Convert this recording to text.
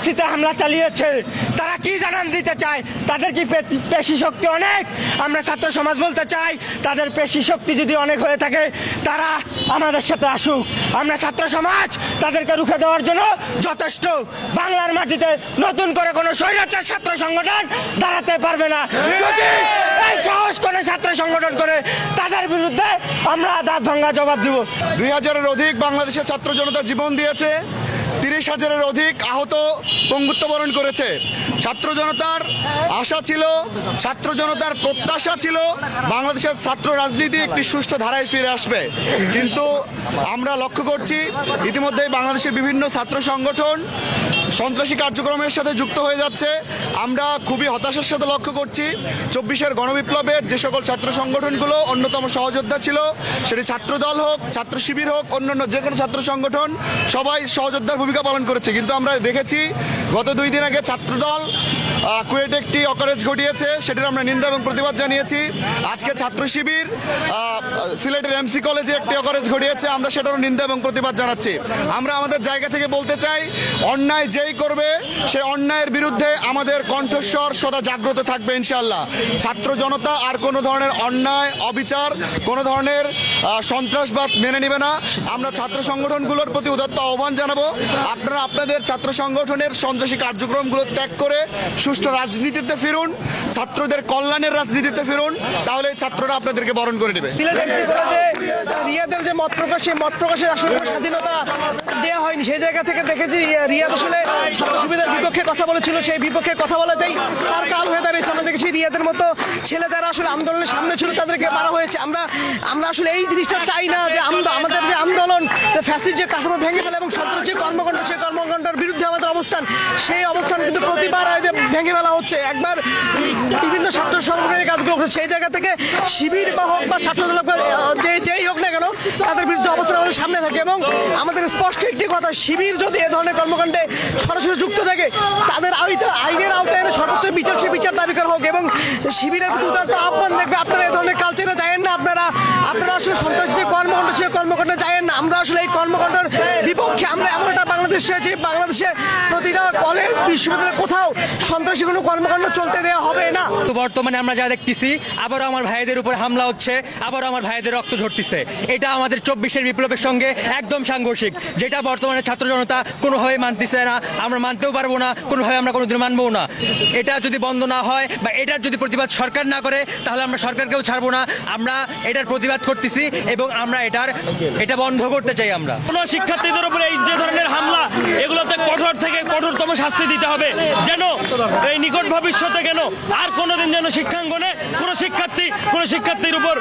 টিএমসিতে হামলা চালিয়েছে, তারা কি জানান দিতে চায়? তাদের কি পেশি শক্তি অনেক? আমরা ছাত্র সমাজ বলতে চাই, তাদের পেশি শক্তি যদি অনেক হয়ে থাকে তারা আমাদের সাথে আসুক। আমরা ছাত্র সমাজ তাদেরকে রুখে দেওয়ার জন্য যথেষ্ট। বাংলার মাটিতে নতুন করে কোনো স্বৈরাচার ছাত্র সংগঠন দাঁড়াতে পারবে না। যদি এই সাহস করে ছাত্র সংগঠন করে তাদের বিরুদ্ধে আমরা দাঁত ভাঙ্গা জবাব দিব। 2000-এর অধিক বাংলাদেশের ছাত্র জনতা জীবন দিয়েছে, 30,000-এর অধিক আহত পঙ্গুত্ব বরণ করেছে। ছাত্র জনতার আশা ছিল, ছাত্র জনতার প্রত্যাশা ছিল বাংলাদেশের ছাত্র রাজনীতি একটি সুষ্ঠু ধারায় ফিরে আসবে। কিন্তু আমরা লক্ষ্য করছি ইতিমধ্যেই বাংলাদেশের বিভিন্ন ছাত্র সংগঠন সন্ত্রাসী কার্যক্রমের সাথে যুক্ত হয়ে যাচ্ছে। আমরা খুবই হতাশার সাথে লক্ষ্য করছি 24-এর গণবিপ্লবের যে সকল ছাত্র সংগঠনগুলো অন্যতম সহযোদ্ধা ছিল, সেটি ছাত্রদল হোক, ছাত্র শিবির হোক, অন্যান্য যে কোনো ছাত্র সংগঠন, সবাই সহযোদ্ধার ভূমিকা পালন করেছে। কিন্তু আমরা দেখেছি গত 2 দিন আগে ছাত্রদল কুয়েটে একটি অকারেজ ঘটিয়েছে, সেটির আমরা নিন্দা এবং প্রতিবাদ জানিয়েছি। আজকে ছাত্র শিবির সিলেটের এমসি কলেজে একটি অকারেজ ঘটিয়েছে, আমরা সেটারও নিন্দা এবং প্রতিবাদ জানাচ্ছি। আমরা আমাদের জায়গা থেকে বলতে চাই, অন্যায় যেই করবে সে অন্যায়ের বিরুদ্ধে আমাদের কণ্ঠস্বর সদা জাগ্রত থাকবে ইনশাআল্লাহ। ছাত্র জনতা আর কোনো ধরনের অন্যায়, অবিচার, কোনো ধরনের সন্ত্রাসবাদ মেনে নেবে না। আমরা ছাত্র সংগঠনগুলোর প্রতি উদাত্ত আহ্বান জানাবো, আপনারা আপনাদের ছাত্র সংগঠনের সন্ত্রাসী কার্যক্রমগুলো ত্যাগ করে সুষ্ঠু রাজনীতিতে ফিরুন, ছাত্রদের কল্যাণের রাজনীতিতে ফিরুন, তাহলে ছাত্ররা আপনাদেরকে বরণ করে নেবে। রিয়াদের যে মত প্রকাশ, সেই মত প্রকাশের আসলে স্বাধীনতা দেওয়া হয়নি। সেই জায়গা থেকে দেখেছি রিয়াদ আসলে ছাত্র শিবিরের বিপক্ষে কথা বলেছিল, সেই বিপক্ষে কথা বলাতেই তার কাল হয়ে দাঁড়িয়েছে। আমরা দেখেছি রিয়াদের মতো ছেলে যারা আসলে আন্দোলনের সামনে ছিল তাদেরকে মারা হয়েছে। আমরা আসলে এই জিনিসটা চাই না যে আমাদের যে আন্দোলন, ফ্যাসিস্ট যে কাঠামো ভেঙে ফেলে এবং সন্ত্রাসী কর্মকাণ্ড, সেই কর্মকাণ্ডের বিরুদ্ধে আমাদের অবস্থান, সেই অবস্থান কিন্তু প্রতিবার ভেঙে ফেলা হচ্ছে। একবার বিভিন্ন ছাত্র সংগঠনের কাজগুলো হচ্ছে, সেই জায়গা থেকে শিবির বা হোক বা ছাত্রদল যেই হোক না কেন তাদের বিরুদ্ধে অবস্থান আমাদের সামনে থাকে। এবং আমাদের স্পষ্ট একটি কথা, শিবির যদি এ ধরনের কর্মকাণ্ডে সরাসরি যুক্ত থাকে তাদের আইনের আওতায় সর্বোচ্চ বিচার, সে বিচার দাবি করা হোক। এবং শিবিরের উদারতা আহ্বান দেখবে, আপনারা এ ধরনের কালচারে যায়েন না, আপনারা আসলে সন্ত্রাসী কর্মকাণ্ড, সে কর্মকাণ্ডে যায়েন না। আমরা আসলে এই কর্মকাণ্ডের বিপক্ষে। আমরা এমন একটা বাংলাদেশে প্রতিটা কলেজ, বিশ্ববিদ্যালয়ে কোথাও সন্ত্রাসী কোনো কর্মকাণ্ড চলতে দেওয়া হবে না। বর্তমানে আমরা যা দেখতেছি, আবারও আমার ভাইদের উপর হামলা হচ্ছে, আবারও আমার ভাইদের রক্ত ঝরতেছে। এটা আমাদের 24-এর বিপ্লবের সঙ্গে একদম সাংঘর্ষিক, যেটা বর্তমানে ছাত্র জনতা কোনোভাবে মানতেছে না, আমরা মানতেও পারবো না, কোনোভাবে আমরা কোনোদিন মানবো না। এটা যদি বন্ধ না হয় বা এটার যদি প্রতিবাদ সরকার না করে, তাহলে আমরা সরকারকেও ছাড়বো না। আমরা এটার প্রতিবাদ করতেছি এবং আমরা এটা বন্ধ করতে চাই। আমরা কোনো শিক্ষার্থীদের উপরে এই যে ধরনের হামলা, এগুলোতে কঠোর থেকে কঠোরতম শাস্তি দিতে হবে, যেন এই নিকট ভবিষ্যতে আর কোনোদিন যেন শিক্ষাঙ্গনে কোনো শিক্ষার্থীর উপর